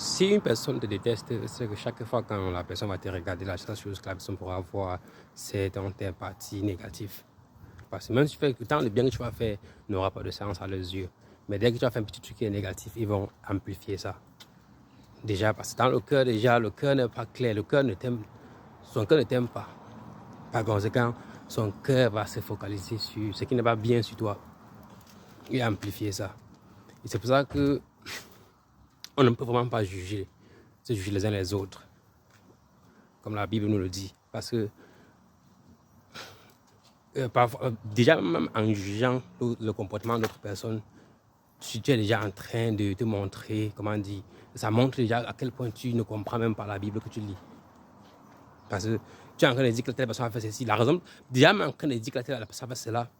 Si une personne te déteste, c'est que chaque fois quand la personne va te regarder, la seule chose que la personne pourra voir, c'est dans tes parties négatives. Parce que même si tu fais tant le bien que tu vas faire n'aura pas de sens à leurs yeux. Mais dès que tu vas faire un petit truc qui est négatif, ils vont amplifier ça. Déjà, parce que dans le cœur, déjà, le cœur n'est pas clair, le cœur ne t'aime, son cœur ne t'aime pas. Par conséquent, son cœur va se focaliser sur ce qui n'est pas bien sur toi et amplifier ça. Et c'est pour ça que on ne peut vraiment pas se juger les uns les autres, comme la Bible nous le dit. Parce que parfois, déjà même en jugeant le comportement d'autres personnes, si tu es déjà en train de te montrer, comment dire, ça montre déjà à quel point tu ne comprends même pas la Bible que tu lis. Parce que tu es en train de dire que telle personne a fait ceci. La raison, déjà même en train de dire que telle personne a fait cela,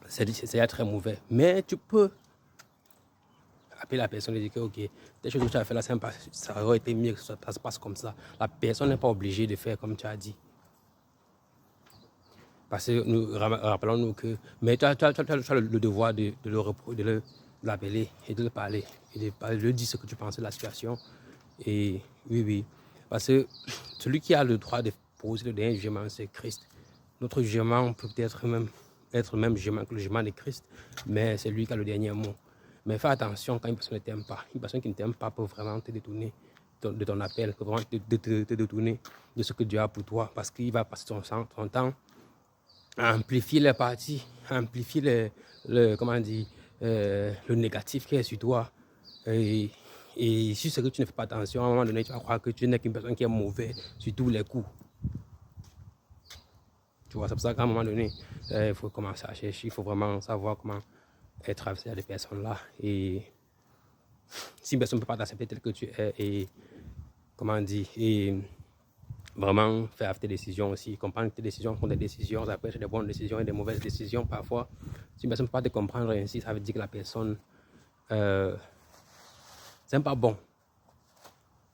c'est très mauvais. Mais tu peux appeler la personne et dire que, ok, telle chose que tu as fait là, ça aurait été mieux que ça se passe comme ça. La personne n'est pas obligée de faire comme tu as dit. Parce que nous rappelons-nous que, mais tu as le devoir de l'appeler et de le parler, et de lui dire ce que tu penses de la situation. Et oui, parce que celui qui a le droit de poser le dernier jugement, c'est Christ. Notre jugement peut être le même jugement que le jugement de Christ, mais c'est lui qui a le dernier mot. Mais fais attention quand une personne ne t'aime pas. Une personne qui ne t'aime pas peut vraiment te détourner de ton appel, peut vraiment te détourner de ce que Dieu a pour toi, parce qu'il va passer son temps à amplifier les parties, à amplifier le négatif qui est sur toi. Et si c'est que tu ne fais pas attention, à un moment donné, tu vas croire que tu n'es qu'une personne qui est mauvaise sur tous les coups. Tu vois, c'est pour ça qu'à un moment donné, il faut commencer à chercher, il faut vraiment savoir comment être avec ces personnes-là. Et si une personne ne peut pas t'accepter tel que tu es, et comment dire, et vraiment faire tes décisions aussi, comprendre tes décisions sont des décisions, après c'est des bonnes décisions et des mauvaises décisions parfois. Si une personne ne peut pas te comprendre ainsi, ça veut dire que la personne, c'est pas bon.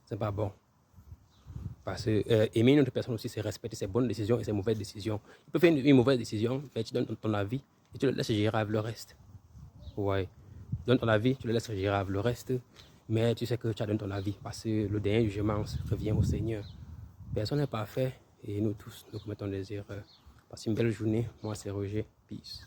C'est pas bon. Parce que aimer une autre personne aussi, c'est respecter ses bonnes décisions et ses mauvaises décisions. Il peut faire une mauvaise décision, mais tu donnes ton avis et tu le laisses gérer avec le reste. Ouais. Tu donnes ton avis, tu le laisses gérer avec le reste, mais tu sais que tu as donné ton avis parce que le dernier jugement revient au Seigneur. Personne n'est parfait et nous tous, nous commettons des erreurs. Passez une belle journée. Moi, c'est Roger. Peace.